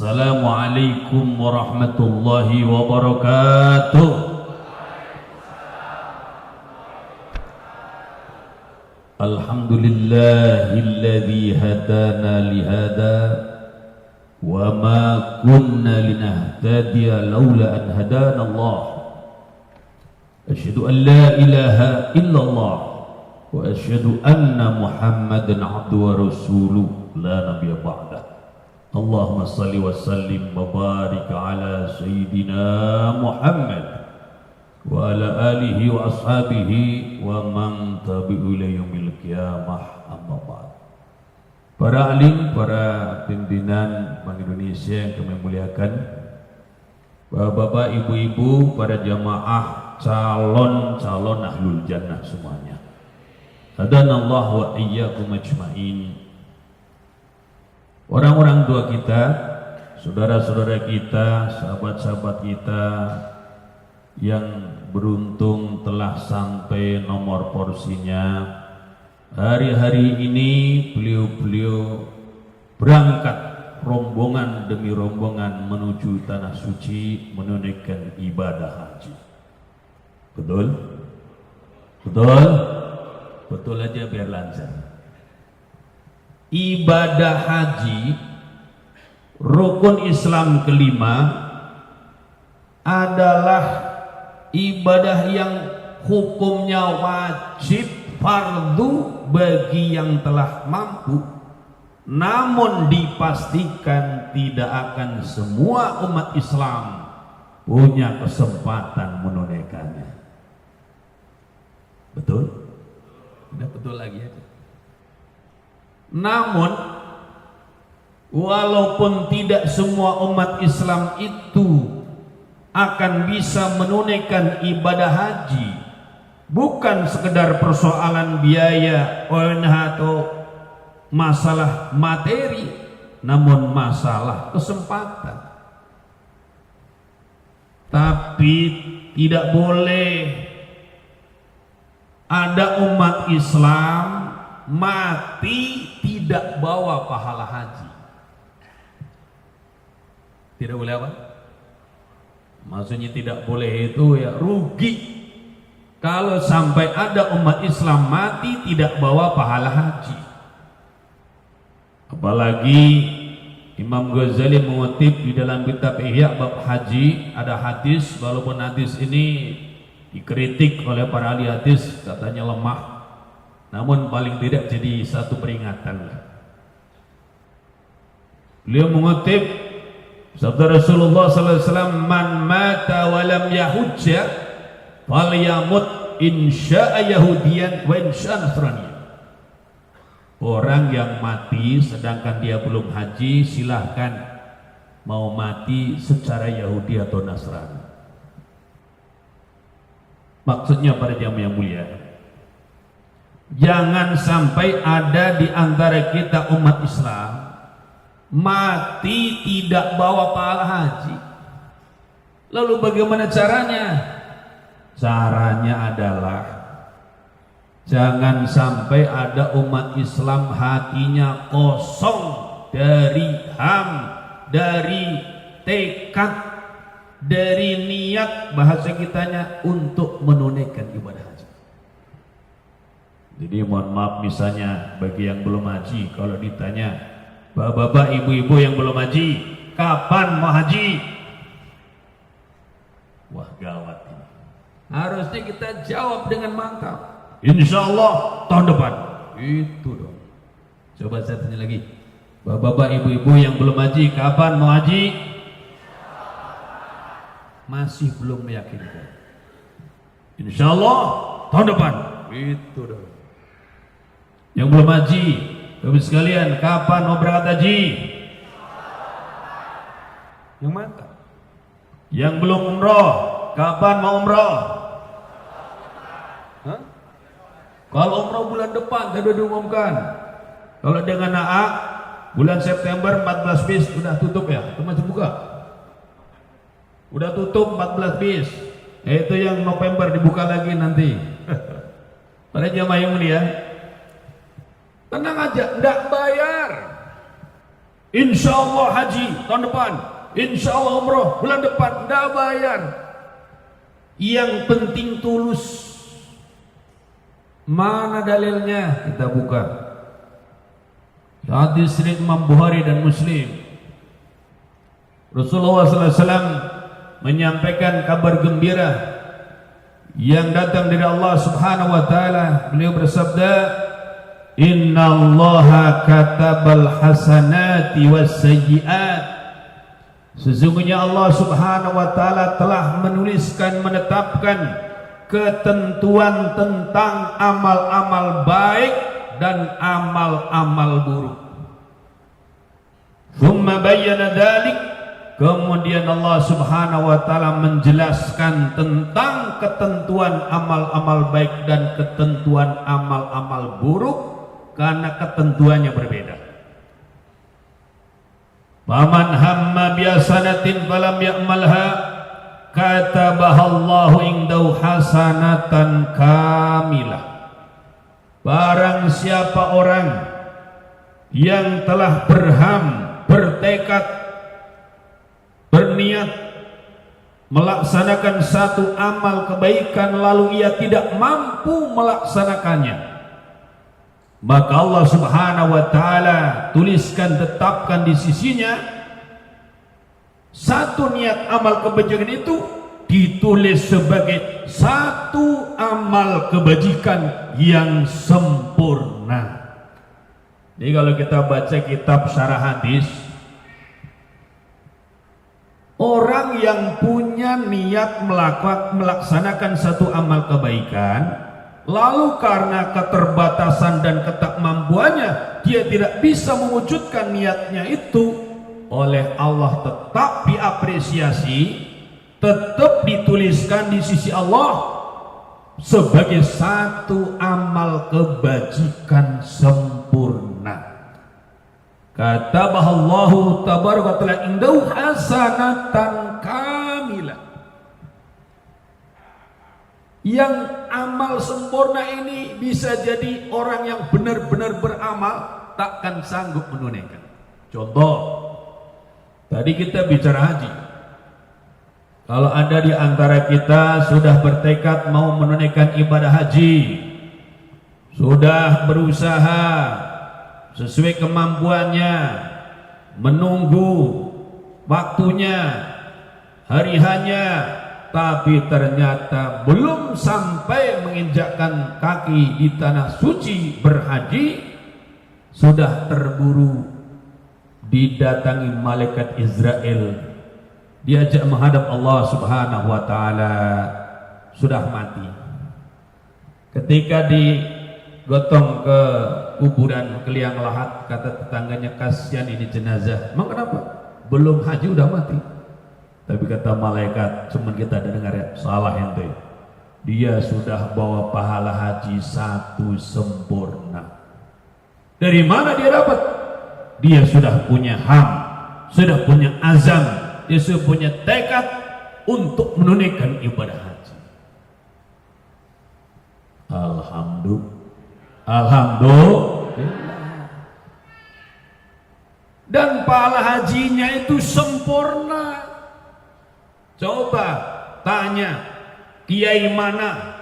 Assalamualaikum warahmatullahi wabarakatuh. Alhamdulillahilladzi hadana lihada wa ma kunna linahtadiya laula an hadana Allah. Asyhadu an la ilaha illallah wa asyhadu anna Muhammadan abduhu wa rasuluh la nabiyya ba'dah. Allahumma salli wa sallim wa barik ala sayyidina Muhammad wa ala alihi wa ashabihi wa man tabi'u ila yaumil qiyamah, amma ba'd. Para alim, para pimpinan Bank Indonesia yang kami muliakan, bapak-bapak, ibu-ibu, para jamaah calon ahlul jannah semuanya, hadanallahu wa iyyakum ajmain. Orang-orang tua kita, saudara-saudara kita, sahabat-sahabat kita yang beruntung telah sampai nomor porsinya, hari-hari ini beliau-beliau berangkat rombongan demi rombongan menuju tanah suci menunaikan ibadah haji. Betul? Betul? Betul aja biar lancar. Ibadah haji, rukun Islam kelima, adalah ibadah yang hukumnya wajib fardu bagi yang telah mampu, namun dipastikan tidak akan semua umat Islam punya kesempatan menunaikannya. Betul? Udah betul lagi aja. Namun walaupun tidak semua umat Islam itu akan bisa menunaikan ibadah haji, bukan sekedar persoalan biaya atau masalah materi, namun masalah kesempatan. Tapi tidak boleh ada umat Islam mati tidak bawa pahala haji. Tidak boleh apa? Maksudnya tidak boleh itu ya rugi kalau sampai ada umat Islam mati tidak bawa pahala haji. Apalagi Imam Ghazali mengutip di dalam kitab Ihya bab haji, ada hadis, walaupun hadis ini dikritik oleh para ahli hadis, katanya lemah, namun paling tidak jadi satu peringatan. Beliau mengutip sabda Rasulullah sallallahu alaihi wasallam, "Man mata wa lam yahujja falyamut insya'a yahudiyan wa insya'a nasraniyan." Orang yang mati sedangkan dia belum haji, silahkan mau mati secara Yahudi atau Nasrani. Maksudnya para jamaah yang mulia, jangan sampai ada di antara kita umat Islam mati tidak bawa pahala haji. Lalu bagaimana caranya? Caranya adalah jangan sampai ada umat Islam hatinya kosong dari ham, dari tekad, dari niat, bahasa kitanya, untuk menunaikan ibadah haji. Jadi mohon maaf, misalnya bagi yang belum haji, kalau ditanya, bapak-bapak, ibu-ibu yang belum haji, kapan mau haji? Wah, gawat ini. Harusnya kita jawab dengan mantap, insya Allah tahun depan. Itu dong. Coba saya tanya lagi, bapak-bapak, ibu-ibu yang belum haji, kapan mau haji? Masih belum meyakinkan. Insya Allah tahun depan. Itu dong. Yang belum haji, bapak sekalian, kapan mau berangkat haji? Yang mantap. Yang belum umroh, kapan mau umroh? Hah? Kalau umroh bulan depan sudah diumumkan. Kalau dengan AA bulan September 14 bis sudah tutup ya, itu masih buka. Udah tutup 14 bis. Itu yang November dibuka lagi nanti. Para jamaah yang mulia, tenang aja, enggak bayar. Insya Allah haji tahun depan, insya Allah umroh bulan depan, tidak bayar. Yang penting tulus. Mana dalilnya? Kita buka hadis riwayat Imam Bukhari dan Muslim. Rasulullah SAW menyampaikan kabar gembira yang datang dari Allah Subhanahu wa taala. Beliau bersabda, "Innallaha katabal hasanati was sayyi'at." Sesungguhnya Allah Subhanahu wa taala telah menuliskan, menetapkan ketentuan tentang amal-amal baik dan amal-amal buruk. Tsumma bayyana dzalik, kemudian Allah Subhanahu wa taala menjelaskan tentang ketentuan amal-amal baik dan ketentuan amal-amal buruk karena ketentuannya berbeda. Faman hamma bi hasanatin falam ya'malha katabahallahu indahu hasanatan kamilah. Barang siapa orang yang telah bertekad, berniat melaksanakan satu amal kebaikan lalu ia tidak mampu melaksanakannya, maka Allah Subhanahu wa taala tuliskan, tetapkan di sisinya satu niat amal kebajikan itu ditulis sebagai satu amal kebajikan yang sempurna. Jadi kalau kita baca kitab syarah hadis, orang yang punya niat melaksanakan satu amal kebaikan, lalu karena keterbatasan dan ketakmampuannya dia tidak bisa mewujudkan niatnya itu, oleh Allah tetap diapresiasi, tetap dituliskan di sisi Allah sebagai satu amal kebajikan sempurna. Katabahallahu tabaraka wa ta'ala indahu hasanatan kamilah. Yang amal sempurna ini bisa jadi orang yang benar-benar beramal takkan sanggup menunaikan. Contoh, tadi kita bicara haji. Kalau ada di antara kita sudah bertekad mau menunaikan ibadah haji, sudah berusaha sesuai kemampuannya, menunggu waktunya, hari-hanya, tapi ternyata belum sampai menginjakkan kaki di tanah suci berhaji, sudah terburu didatangi malaikat Israel, diajak menghadap Allah Subhanahu wa taala, sudah mati. Ketika digotong ke kuburan, ke liang lahat, kata tetangganya, kasihan ini jenazah. Emang kenapa? Belum haji udah mati. Tapi kata malaikat, cuman kita ada dengar ya, salah ente. Dia sudah bawa pahala haji satu sempurna. Dari mana dia dapat? Dia sudah punya sudah punya azam, dia sudah punya tekad untuk menunaikan ibadah haji. Alhamdulillah. Dan pahala hajinya itu sempurna. Coba tanya kiai mana,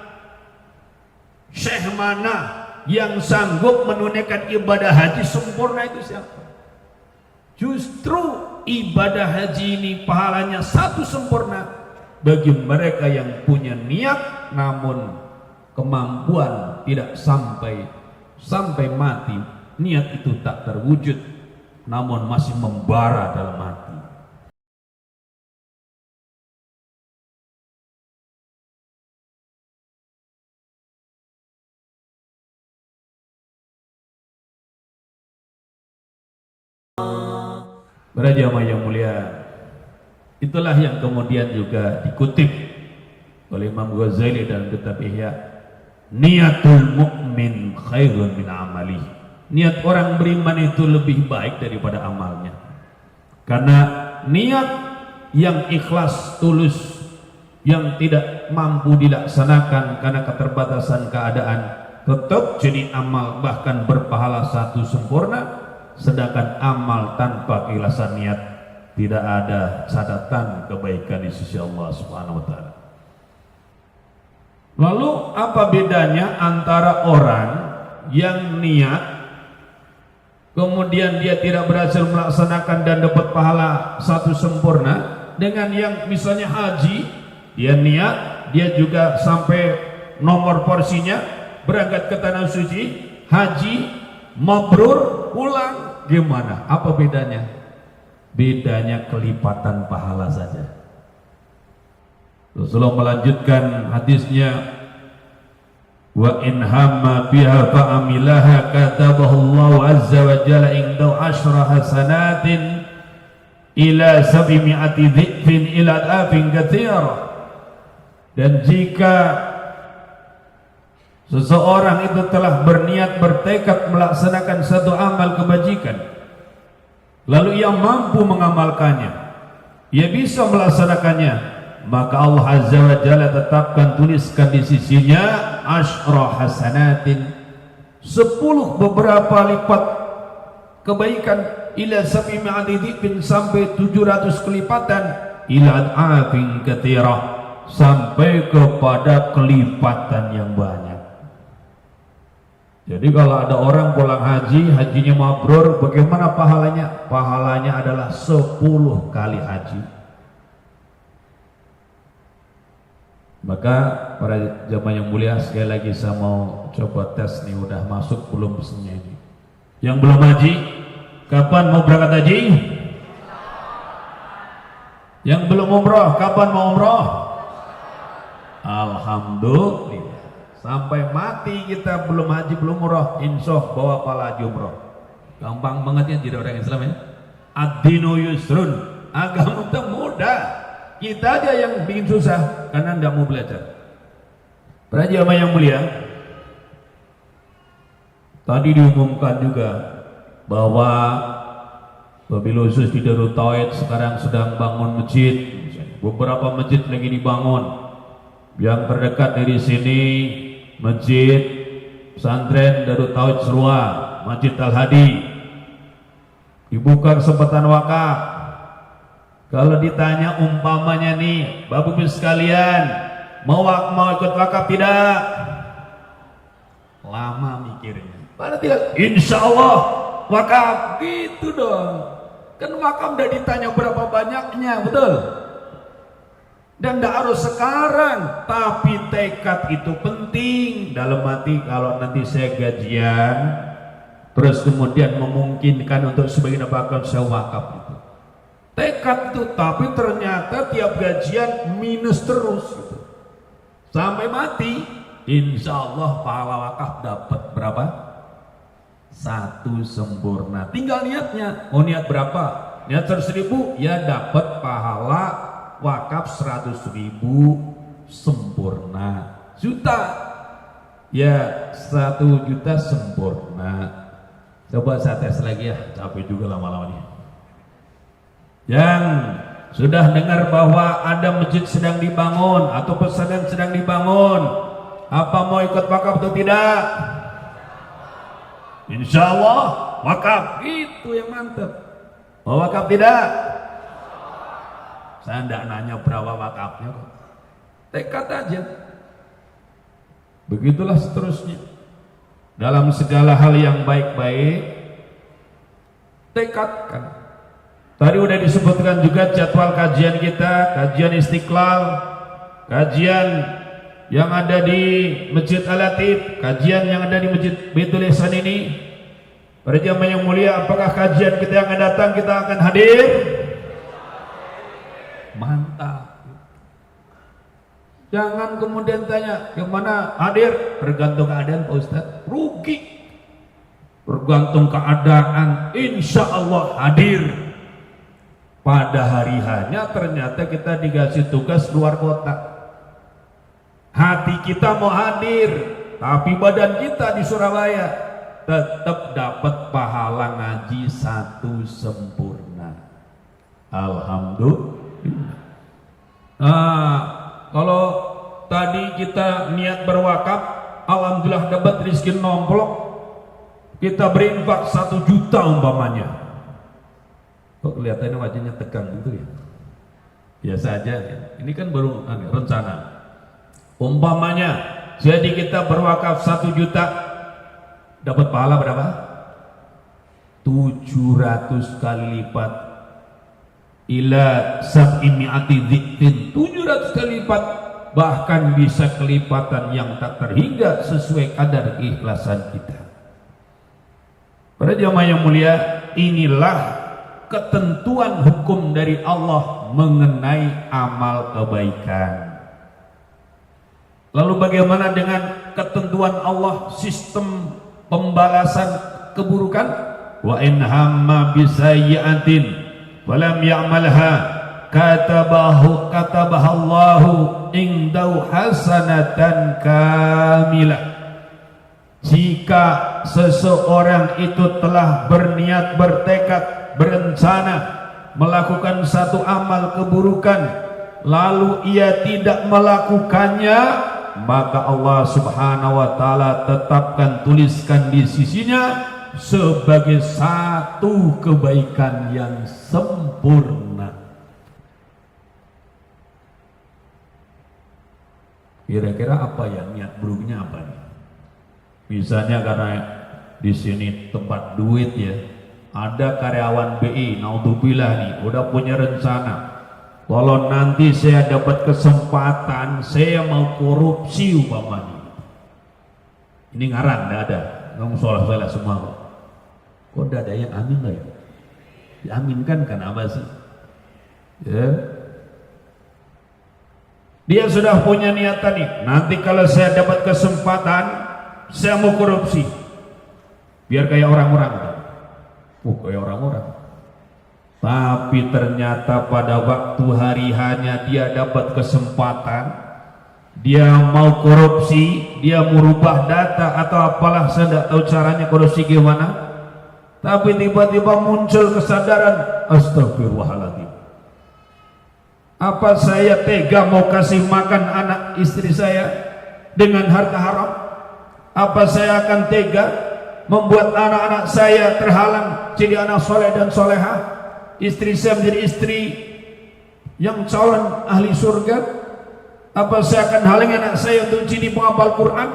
syekh mana yang sanggup menunaikan ibadah haji sempurna, itu siapa? Justru ibadah haji ini pahalanya satu sempurna bagi mereka yang punya niat namun kemampuan tidak sampai mati, niat itu tak terwujud namun masih membara dalam hati. Para jamaah yang mulia, itulah yang kemudian juga dikutip oleh Imam Ghazali dalam kitab Ihya, niatul mu'min khairun min amali. Niat orang beriman itu lebih baik daripada amalnya, karena niat yang ikhlas, tulus, yang tidak mampu dilaksanakan karena keterbatasan keadaan, tetap jadi amal, bahkan berpahala satu sempurna. sedangkan amal tanpa keikhlasan niat tidak ada catatan kebaikan di sisi Allah Subhanahu wa taala. Lalu apa bedanya antara orang yang niat kemudian dia tidak berhasil melaksanakan dan dapat pahala satu sempurna dengan yang misalnya haji, dia niat, dia juga sampai nomor porsinya berangkat ke tanah suci, haji, mabrur, pulang, gimana? Apa bedanya? Bedanya kelipatan pahala saja. Rasulullah melanjutkan hadisnya, wa in hamma biha fa amilaha katabahu Allah azza wa jalla indahu 10 hasanatin ila 700 dhifin ila afin katsira. Dan jika seseorang itu telah berniat bertekad melaksanakan satu amal kebajikan, lalu ia mampu mengamalkannya, ia bisa melaksanakannya, maka Allah azza wa jalla tetapkan, tuliskan di sisinya 10 hasanatin, 10 beberapa lipat kebaikan, ila 700 dhifin, sampai 700 kelipatan, ila afin katsira, sampai kepada kelipatan yang banyak. Jadi kalau ada orang pulang haji, hajinya mabrur, bagaimana pahalanya? Pahalanya adalah 10 kali haji. Maka para jamaah yang mulia, sekali lagi saya mau coba tes nih, udah masuk belum pesennya ini? Yang belum haji, kapan mau berangkat haji? Yang belum umroh, kapan mau umroh? Alhamdulillah. Sampai mati kita belum haji belum umroh, insya Allah bawa pahala haji umroh. Gampang banget ya jadi orang Islam ya. Ad-dinu yusrun, agama itu mudah. Kita aja yang bikin susah karena tidak mau belajar. Para jamaah yang mulia, tadi diumumkan juga bahwa wabil khusus di Darut Tauhid sekarang sedang bangun masjid. Beberapa masjid lagi dibangun. Yang terdekat dari sini Masjid Pesantren Darut Tauhid Serua, Masjid Al-Hadi, dibuka kesempatan wakaf. Kalau ditanya umpamanya nih, Bapak Ibu sekalian, mau ikut wakaf tidak? Lama mikirnya. Pada tidak, insya Allah wakaf, gitu dong. Kan wakaf udah ditanya berapa banyaknya, betul? Dan tidak harus sekarang, tapi tekad itu penting. Dalam hati, kalau nanti saya gajian, terus kemudian memungkinkan untuk sebagian bakal saya wakaf itu. Tekad itu, tapi ternyata tiap gajian minus terus gitu. Sampai mati, insya Allah pahala wakaf dapat berapa? 1 sempurna. Tinggal niatnya, mau niat berapa? Niat 100.000, ya dapat pahala wakaf 100.000 sempurna. Juta, ya 1 juta sempurna. Coba saya tes lagi ya, capek juga lama-lama nih. Yang sudah dengar bahwa ada masjid sedang dibangun atau pesantren sedang dibangun, apa mau ikut wakaf atau tidak? Insya Allah wakaf, itu yang mantap. Mau wakaf tidak? Saya tidak nanya berapa wakafnya kok, tekad aja. Begitulah seterusnya. Dalam segala hal yang baik-baik, tekadkan. Tadi udah disebutkan juga jadwal kajian kita, kajian Istiqlal, kajian yang ada di Masjid Al-Latif, kajian yang ada di Masjid Baitul Ihsan ini. Para jamaah yang mulia, apakah kajian kita yang akan datang kita akan hadir? Mantap. Jangan kemudian tanya kemana hadir, tergantung keadaan Pak Ustadz, rugi. Tergantung keadaan, insya Allah hadir. Pada hari hanya ternyata kita dikasih tugas luar kota. Hati kita mau hadir, tapi badan kita di Surabaya, tetap dapat pahala ngaji 1 sempurna. Alhamdulillah. Nah, kalau tadi kita niat berwakaf, alhamdulillah dapat rezeki nomplok. kita berinfak 1 juta umpamanya. Kok kelihatannya wajahnya tegang gitu ya? Biasa aja ya. Ini kan baru rencana. Umpamanya, jadi kita berwakaf 1 juta, dapat pahala berapa? 700 kali lipat. Ila sab'imi'ati dzikrin, 700 kali lipat. Bahkan bisa kelipatan yang tak terhingga sesuai kadar keikhlasan kita. Para jamaah yang mulia, inilah ketentuan hukum dari Allah mengenai amal kebaikan. Lalu bagaimana dengan ketentuan Allah sistem pembalasan keburukan? Wa in hamma bisayyi'atin walam ya'malha katabahallahu indahu hasanatan kamilah. Jika seseorang itu telah berniat, bertekad, berencana melakukan satu amal keburukan, lalu ia tidak melakukannya, maka Allah subhanahu wa ta'ala tetapkan, tuliskan di sisinya sebagai satu kebaikan yang sempurna. Kira-kira apa ya niat buruknya apa nih? Misalnya karena di sini tempat duit ya, ada karyawan BI, naudzubillah nih, udah punya rencana. Kalau nanti saya dapat kesempatan, saya mau korupsi umpamanya. Ini ngarang, enggak ada. Ngomong soal-soal semua kok. Kok enggak ada yang amin lah ya? Diaminkan kan apa sih? Ya. Dia sudah punya niatan nih, nanti kalau saya dapat kesempatan, saya mau korupsi. Biar kayak orang-orang. Kayak orang-orang. Tapi ternyata pada waktu hari hanya dia dapat kesempatan, dia mau korupsi, dia merubah data atau apalah, saya tidak tahu caranya korupsi gimana. Tapi tiba-tiba muncul kesadaran, astagfirullahaladzim, apa saya tega mau kasih makan anak istri saya dengan harta haram? Apa saya akan tega membuat anak-anak saya terhalang jadi anak soleh dan solehah, istri saya menjadi istri yang calon ahli surga? Apa saya akan halangi anak saya untuk jadi penghafal Quran?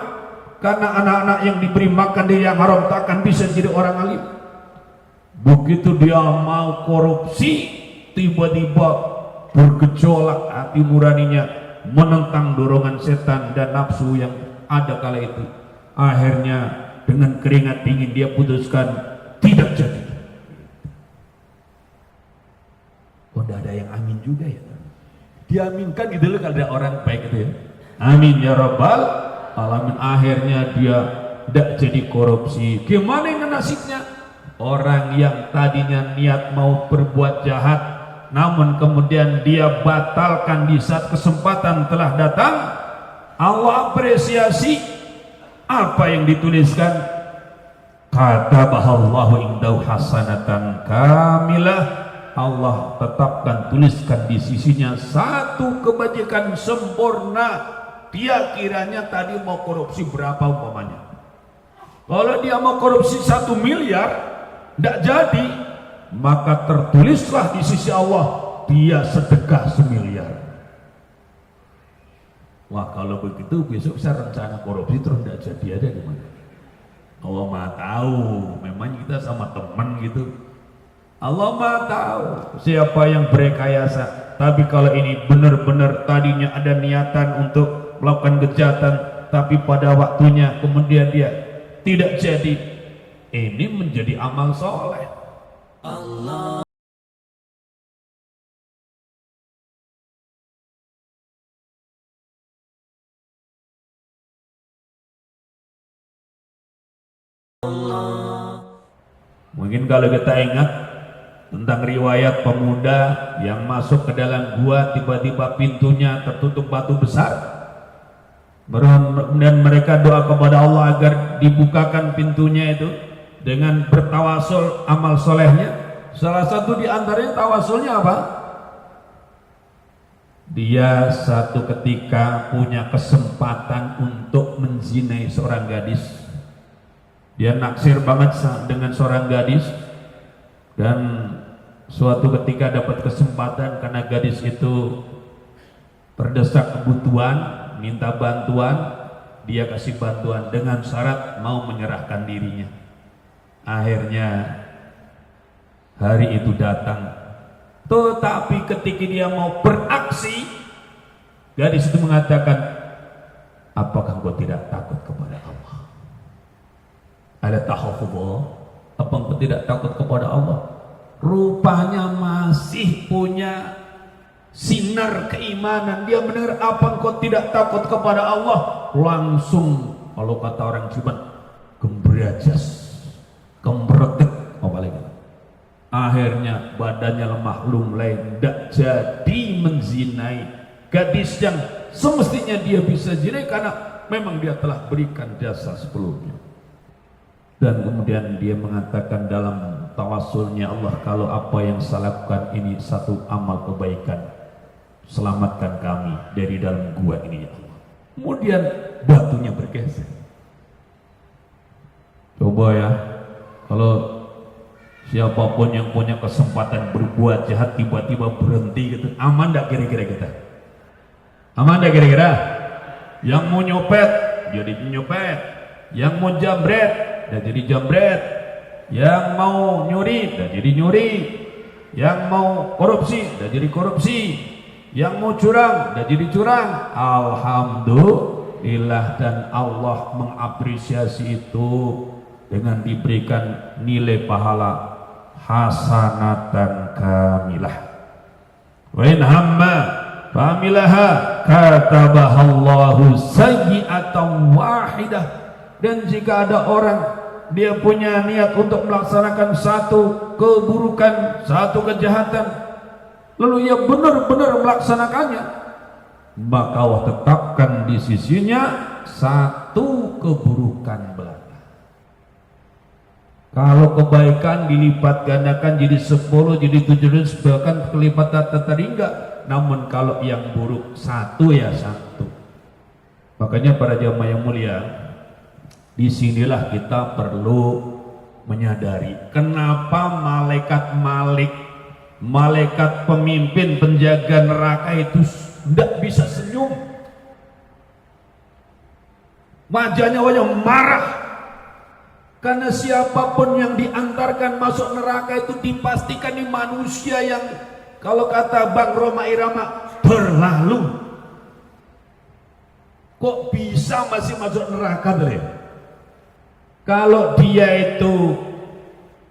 Karena anak-anak yang diberi makan dari yang haram tak akan bisa jadi orang alim. Begitu dia mau korupsi, tiba-tiba bergejolak hati nuraninya, menentang dorongan setan dan nafsu yang ada kala itu. Akhirnya dengan keringat dingin dia putuskan tidak jadi. Oh, tidak ada yang amin juga ya? Diaminkan gitu loh kalau ada orang baik itu ya. Amin ya rabbal alamin. Akhirnya dia tidak jadi korupsi. Gimana yang nasibnya? Orang yang tadinya niat mau berbuat jahat, namun kemudian dia batalkan di saat kesempatan telah datang, Allah apresiasi apa yang dituliskan, katabahallahu indahu hasanatan kamilah. Allah tetapkan, tuliskan di sisinya satu kebajikan sempurna. Dia kiranya tadi mau korupsi berapa umpamanya, kalau dia mau korupsi 1 miliar tidak jadi, maka tertulislah di sisi Allah dia sedekah 1 miliar. Wah, kalau begitu besok saya rencana korupsi terus tidak jadi, ada di mana? Allah Maha tahu, memang kita sama teman gitu. Allah Maha tahu siapa yang berekayasa. Tapi kalau ini benar-benar tadinya ada niatan untuk melakukan kejahatan, tapi pada waktunya kemudian dia tidak jadi, ini menjadi amal soleh. Allah. Mungkin kalau kita ingat tentang riwayat pemuda yang masuk ke dalam gua, tiba-tiba pintunya tertutup batu besar, dan mereka doa kepada Allah agar dibukakan pintunya itu dengan bertawasul amal solehnya. Salah satu di antaranya tawasulnya apa? Dia satu ketika punya kesempatan untuk menzinai seorang gadis. Dia naksir banget dengan seorang gadis, dan suatu ketika dapat kesempatan karena gadis itu terdesak kebutuhan, minta bantuan, dia kasih bantuan dengan syarat mau menyerahkan dirinya. Akhirnya hari itu datang, tetapi ketika dia mau beraksi, gadis itu mengatakan, apakah engkau tidak takut kepada Allah? Ala takhafullah, apa engkau tidak takut kepada Allah? Rupanya masih punya sinar keimanan. Dia mendengar, apa engkau tidak takut kepada Allah? Langsung, kalau kata orang Cuman, gemberajas, kemberetek, apalagi. Akhirnya badannya lemah lumlai, tidak jadi menzinai gadis yang semestinya dia bisa zinai karena memang dia telah berikan jasa sebelumnya. Dan kemudian dia mengatakan dalam tawassulnya, Allah, kalau apa yang saya lakukan ini satu amal kebaikan, selamatkan kami dari dalam gua ini, ya Allah. Kemudian batunya bergeser. Coba ya, kalau siapapun yang punya kesempatan berbuat jahat tiba-tiba berhenti gitu, aman gak kira-kira kita? Aman gak kira-kira? Yang mau nyopet jadi nyopet, yang mau jambret dan jadi jambret, yang mau nyuri dan jadi nyuri, yang mau korupsi dan jadi korupsi, yang mau curang dan jadi curang. Alhamdulillah, dan Allah mengapresiasi itu dengan diberikan nilai pahala hasanatan kamilah. Wa in hamma fa'amilaha katabahallahu sayyi'atan wahidah. Dan jika ada orang dia punya niat untuk melaksanakan satu keburukan, satu kejahatan, lalu ia benar-benar melaksanakannya, maka Allah tetapkan di sisinya satu keburukan belaka. Kalau kebaikan dilipat gandakan jadi 10, jadi 7, bahkan kelipatan terhingga. Namun kalau yang buruk satu ya satu. Makanya para jamaah yang mulia, disinilah kita perlu menyadari kenapa malaikat pemimpin penjaga neraka itu tidak bisa senyum. Wajahnya wajah marah, karena siapapun yang diantarkan masuk neraka itu dipastikan ini manusia yang, kalau kata Bang Roma Irama, berlalu. Kok bisa masih masuk neraka deh? Kalau dia itu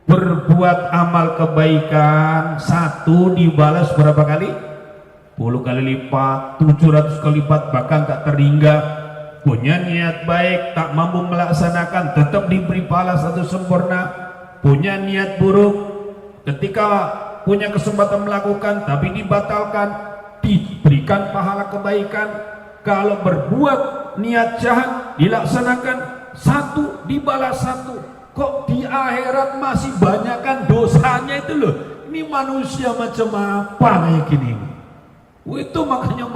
berbuat amal kebaikan, satu dibalas berapa kali? 10 kali lipat, 700 kali lipat, bahkan tak terhingga. Punya niat baik, tak mampu melaksanakan, tetap diberi pahala satu sempurna. Punya niat buruk, ketika punya kesempatan melakukan tapi dibatalkan, diberikan pahala kebaikan. Kalau berbuat niat jahat, dilaksanakan, satu dibalas satu. Kok di akhirat masih banyakkan dosanya itu loh? Ini manusia macam apa kayak gini? Itu makanya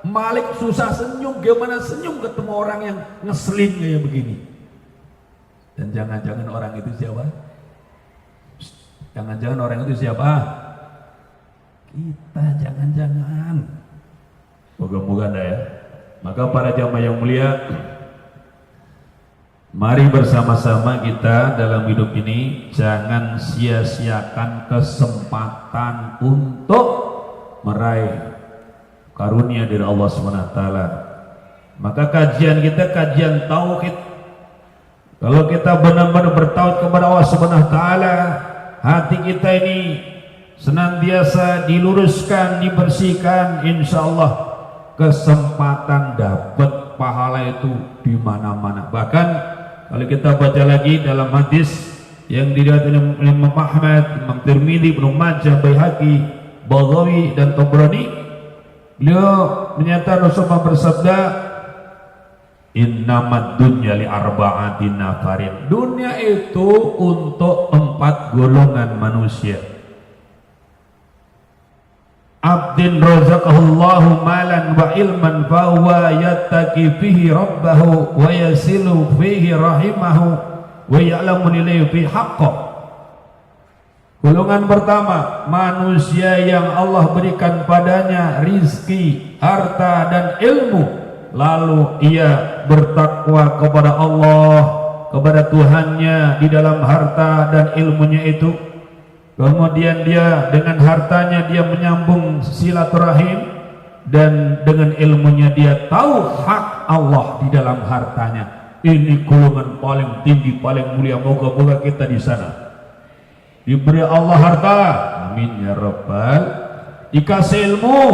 Malik susah senyum. Gimana senyum ketemu orang yang ngeselin kayak begini? Dan jangan-jangan orang itu siapa? Jangan-jangan orang itu siapa? Kita, jangan-jangan. Moga-moga dah ya. Maka para jamaah yang mulia, mari bersama-sama kita dalam hidup ini jangan sia-siakan kesempatan untuk meraih karunia dari Allah SWT. Maka kajian kita kajian tauhid. Kalau kita benar-benar bertauhid kepada Allah SWT, hati kita ini senantiasa diluruskan, dibersihkan, insya Allah kesempatan dapat pahala itu di mana-mana. Bahkan kalau kita baca lagi dalam hadis yang diriwayatkan oleh Imam Ahmad, Imam Tirmidzi, Ibnu Majah, Baihaqi, Baghawi dan Tabrani, beliau menyatakan Rasulullah bersabda, innamad dunya li arba'atin nafarin. Dunia itu untuk 4 golongan manusia. Abdin razaqahullahu malan wa ilman fa huwa yattaqi fihi rabbahu wa yasilu fihi rahimahu wa ya'lamu lillahi fi haqqo. Golongan pertama, manusia yang Allah berikan padanya rizki, harta dan ilmu, lalu ia bertakwa kepada Allah, kepada Tuhannya di dalam harta dan ilmunya itu. Kemudian dia dengan hartanya dia menyambung silaturahim, dan dengan ilmunya dia tahu hak Allah di dalam hartanya. Ini golongan paling tinggi, paling mulia. Moga-moga kita di sana diberi Allah harta, amin ya rabbal. Dikasih ilmu,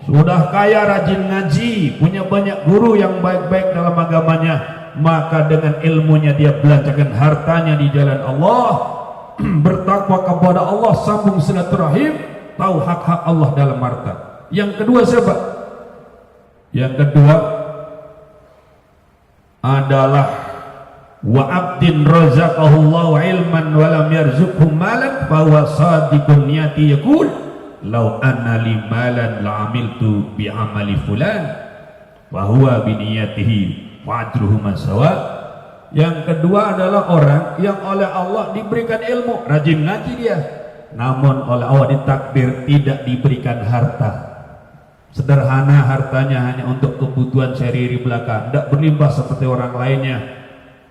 sudah kaya, rajin ngaji, punya banyak guru yang baik-baik dalam agamanya, maka dengan ilmunya dia belanjakan hartanya di jalan Allah, bertakwa kepada Allah, sambung silaturahim, tahu hak-hak Allah dalam harta. Yang kedua siapa? Yang kedua adalah wa abdin razaqahullahu ilman wa lam yarzuqhu malan fa huwa sadiqun niyati yaqul law anna li malan la amiltu bi amali fulan wa huwa bi niyatihi wa ajruhuma sawa. Yang kedua adalah orang yang oleh Allah diberikan ilmu, rajin ngaji dia, namun oleh Allah ditakdir tidak diberikan harta. Sederhana hartanya, hanya untuk kebutuhan sehari-hari belaka, tidak berlimpah seperti orang lainnya.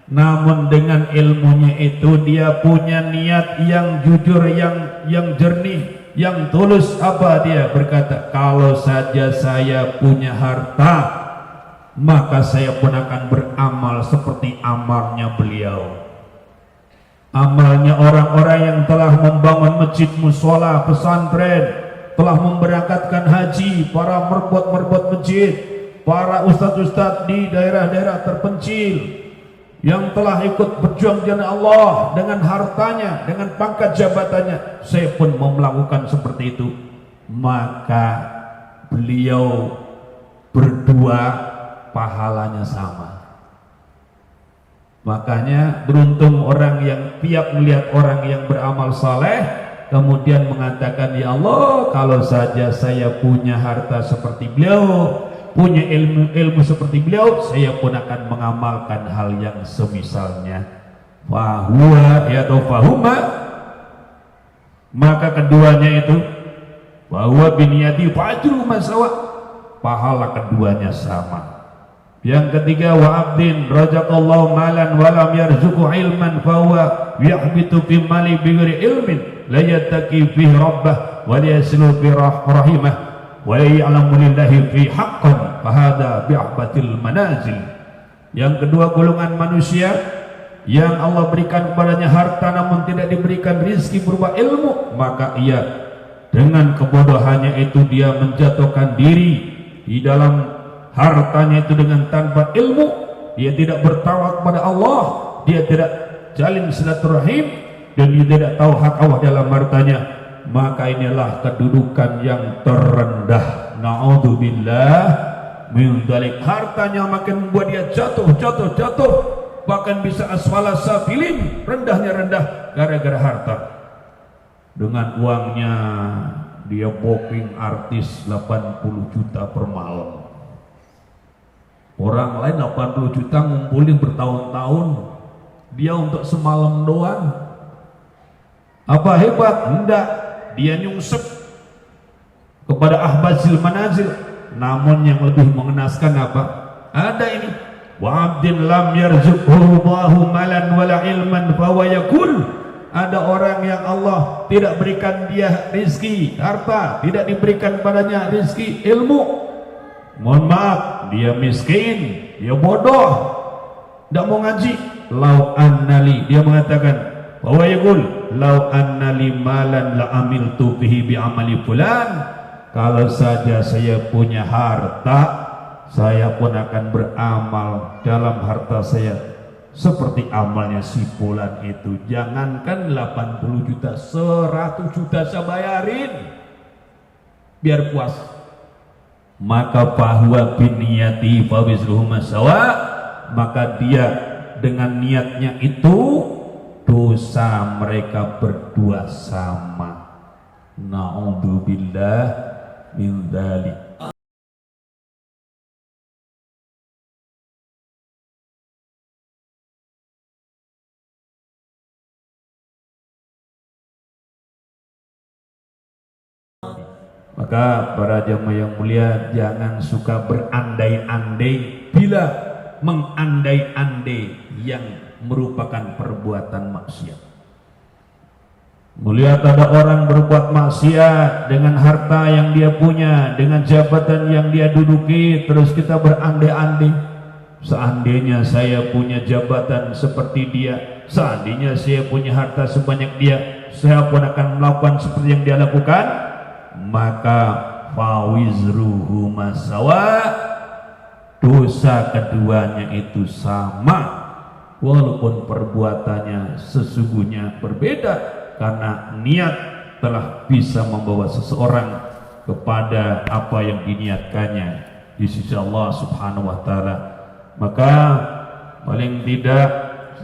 Namun dengan ilmunya itu dia punya niat yang jujur, yang jernih, yang tulus. Apa dia berkata? Kalau saja saya punya harta, maka saya pun akan beramal seperti amalnya beliau. Amalnya orang-orang yang telah membangun masjid, musola, pesantren, telah memberangkatkan haji, para merbuat masjid, para ustadz-ustadz di daerah-daerah terpencil yang telah ikut berjuang di jalan Allah dengan hartanya, dengan pangkat jabatannya. Saya pun mau melakukan seperti itu, maka beliau berdua pahalanya sama. Makanya beruntung orang yang tiap melihat orang yang beramal saleh kemudian mengatakan, ya Allah, kalau saja saya punya harta seperti beliau, punya ilmu seperti beliau, saya pun akan mengamalkan hal yang semisalnya. Fahuwa ya atau fahuma, maka keduanya itu bahwa biniyati fajru masawa, pahala keduanya sama. Yang ketiga, wa abdin razaqallahu malan wa lam yarzuqhu ilman fahuwa yahbitu fi mali bighairi ilmin la yattaqi fihi rabbah wa la yaslu fi rahimah wa la ya'lamu lillahi fi haqqan fahada bi'ahbatil manazil. Yang kedua, golongan manusia yang Allah berikan kepadanya harta namun tidak diberikan rizki berupa ilmu, maka ia dengan kebodohannya itu dia menjatuhkan diri di dalam hartanya itu dengan tanpa ilmu. Dia tidak bertawakal kepada Allah, dia tidak jalin silaturahim, dan dia tidak tahu hak Allah dalam hartanya. Maka inilah kedudukan yang terendah. Na'udzubillah min dzalik. Hartanya makin membuat dia jatuh, bahkan bisa asfala safilin, rendahnya rendah gara-gara harta. Dengan uangnya dia booking artis 80 juta per malam. Orang lain 80 juta ngumpulin bertahun-tahun, dia untuk semalam doang. Apa hebat? Enggak, dia nyungsep kepada ahbazil manazil. Namun yang lebih mengenaskan apa? Ada ini, wa abdin lam yarzuqhu Allahu malan wala ilman fahuwa yaqul. Ada orang yang Allah tidak berikan dia rizki harta, tidak diberikan padanya rizki ilmu. Mohon maaf, dia miskin, dia bodoh, tidak mau ngaji. Lau annali, dia mengatakan bahwa yaqul lau annali malan la amiltu bihi bi amali fulan. Kalau saja saya punya harta, saya pun akan beramal dalam harta saya seperti amalnya si fulan itu. Jangankan 80 juta, 100 juta saya bayarin biar puas. Maka bahwa biniyati fawizruhuma sawa, maka dia dengan niatnya itu dosa mereka berdua sama. Na'udzubillah min dzalik. Maka para jamaah yang mulia, jangan suka berandai-andai bila mengandai-andai yang merupakan perbuatan maksiat. Melihat ada orang berbuat maksiat dengan harta yang dia punya, dengan jabatan yang dia duduki, terus kita berandai-andai, seandainya saya punya jabatan seperti dia, seandainya saya punya harta sebanyak dia, saya pun akan melakukan seperti yang dia lakukan. Maka fawizruhu masawa, dosa keduanya itu sama, walaupun perbuatannya sesungguhnya berbeda, karena niat telah bisa membawa seseorang kepada apa yang diniatkannya di sisi Allah Subhanahu wa taala. Maka paling tidak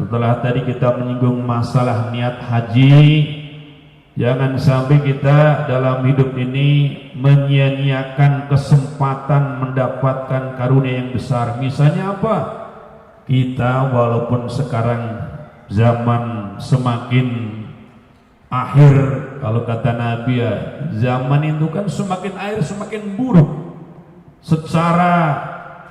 setelah tadi kita menyinggung masalah niat haji, jangan sampai kita dalam hidup ini menyia-nyiakan kesempatan mendapatkan karunia yang besar. Misalnya apa? Kita walaupun sekarang zaman semakin akhir, kalau kata Nabi ya, zaman itu kan semakin akhir semakin buruk secara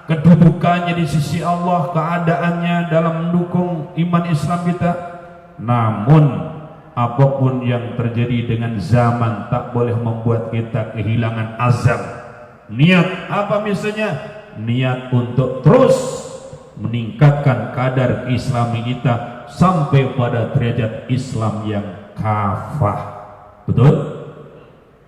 kedudukannya di sisi Allah, keadaannya dalam mendukung iman Islam kita. Namun apapun yang terjadi dengan zaman tak boleh membuat kita kehilangan azam. Niat apa misalnya? Niat untuk terus meningkatkan kadar keislaman kita sampai pada derajat Islam yang kafah. Betul?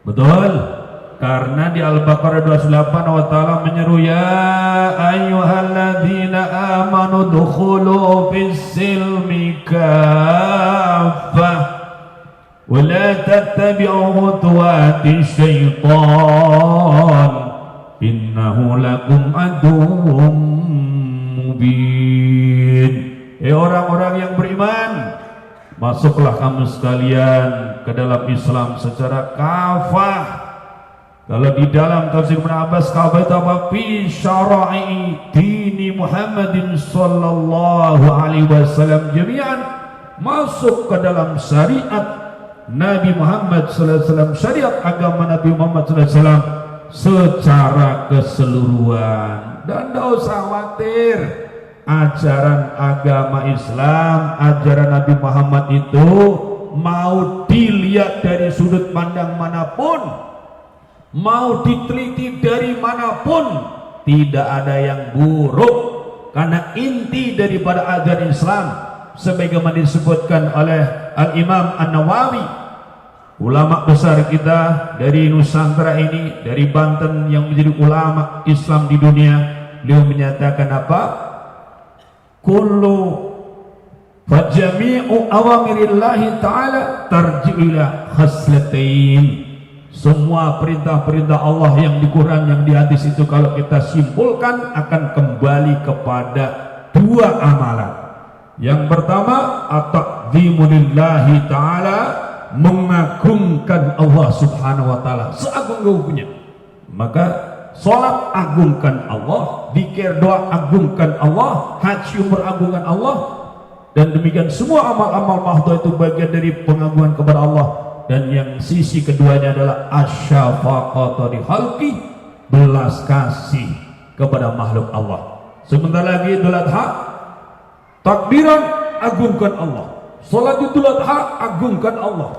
Betul? Karena di Al-Baqarah 28 Allah Ta'ala menyeru, ya ayyuhalladzina amanu dukhulu fis-silmi kafah wa la tattabi'u khutuwati syaitan innahu lakum aduwwum mubin. Orang-orang yang beriman, masuklah kamu sekalian ke dalam Islam secara kafah. Kalau di dalam tafsir Ibnu Abbas, kafah itu apa? Fi syara'i dini Muhammadin sallallahu alaihi wasallam jami'an, masuk ke dalam syariat Nabi Muhammad sallallahu alaihi wasallam, syariat agama Nabi Muhammad sallallahu alaihi wasallam secara keseluruhan. Dan tidak usah khawatir, ajaran agama Islam, ajaran Nabi Muhammad itu mau dilihat dari sudut pandang manapun, mau diteliti dari manapun, tidak ada yang buruk. Karena inti daripada ajaran Islam sebagaimana disebutkan oleh Al-Imam An-Nawawi, ulama besar kita dari Nusantara ini, dari Banten, yang menjadi ulama Islam di dunia, beliau menyatakan apa? Kullu fajami'u awamirillahi ta'ala tarji'u ila khaslatain. Semua perintah-perintah Allah yang di Quran, yang di hadis itu kalau kita simpulkan akan kembali kepada dua amalan. Yang pertama, at-ta'zimu lillahi ta'ala, mengagungkan Allah Subhanahu wa taala seagung-agungnya. Maka salat agungkan Allah, zikir doa agungkan Allah, haji umrah agungkan Allah, dan demikian semua amal-amal mahdoh itu bagian dari pengagungan kepada Allah. Dan yang sisi keduanya adalah asyafaqatu li khalqi, belas kasih kepada makhluk Allah. Sebentar lagi Idul Adha, takbiran agungkan Allah, salat Idul Adha agungkan Allah,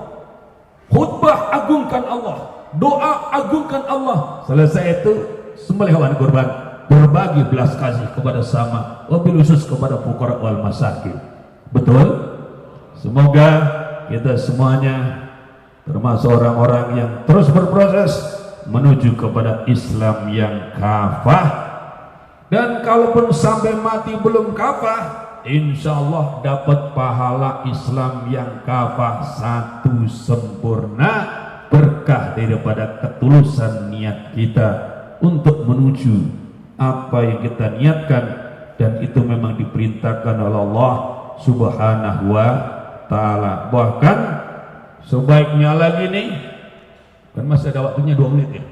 khutbah agungkan Allah, doa agungkan Allah. Selesai itu sembelih hewan kurban, berbagi belas kasih kepada sama, wabil khusus kepada fuqara wal masakin. Betul? Semoga kita semuanya termasuk orang-orang yang terus berproses menuju kepada Islam yang kafah. Dan kalaupun sampai mati belum kafah, insya Allah dapat pahala Islam yang kafah satu sempurna, berkah daripada ketulusan niat kita untuk menuju apa yang kita niatkan. Dan itu memang diperintahkan oleh Allah Subhanahu wa ta'ala. Bahkan sebaiknya lagi nih, kan masih ada waktunya 2 menit ya,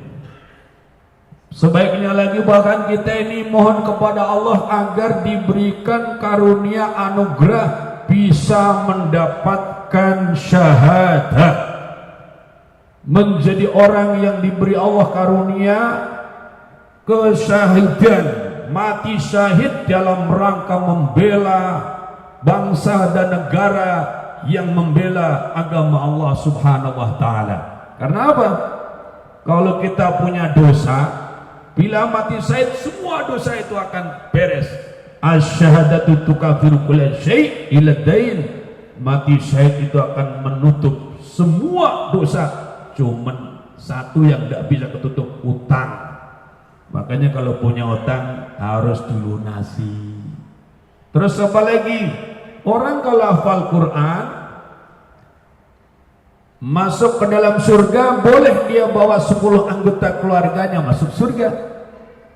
sebaiknya lagi bahkan kita ini mohon kepada Allah agar diberikan karunia anugerah bisa mendapatkan syahadah. menjadi orang yang diberi Allah karunia kesyahidan, mati syahid dalam rangka membela bangsa dan negara, yang membela agama Allah Subhanahu wa taala. Karena apa? Kalau kita punya dosa, bila mati syahid semua dosa itu akan beres. Asyhadatu tukafiru kulla syai' illa dain. Mati syahid itu akan menutup semua dosa, cuman satu yang tidak bisa ketutup, utang. Makanya kalau punya utang harus dilunasi. Terus apa lagi? Orang kalau hafal Quran masuk ke dalam surga, boleh dia bawa 10 anggota keluarganya masuk surga.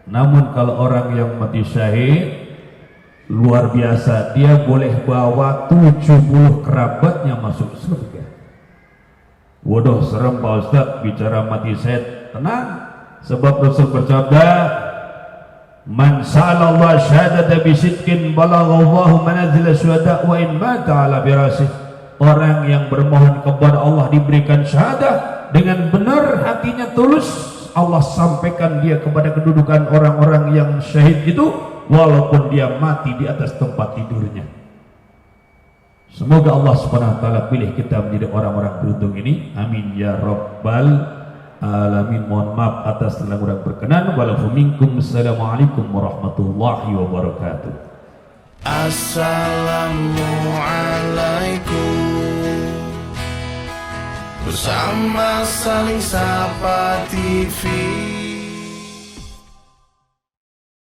Namun kalau orang yang mati syahid luar biasa, dia boleh bawa 70 kerabatnya masuk surga. Waduh, serem Pak Ustaz bicara mati syahid. Tenang, sebab Rasul bersabda, man sa'alallah syahadata bisidqin balaghallahu manazil syuhada wa in mata ala firasih. Orang yang bermohon kepada Allah diberikan syahadah dengan benar, hatinya tulus, Allah sampaikan dia kepada kedudukan orang-orang yang syahid itu walaupun dia mati di atas tempat tidurnya. Semoga Allah Subhanahu wa taala pilih kita menjadi orang-orang beruntung ini. Amin ya rabbal alamin. Mohon maaf atas segala kurang berkenan. Walafu minkum. Assalamualaikum warahmatullahi wabarakatuh. Assalamualaikum. Bersama Saling Sapa TV.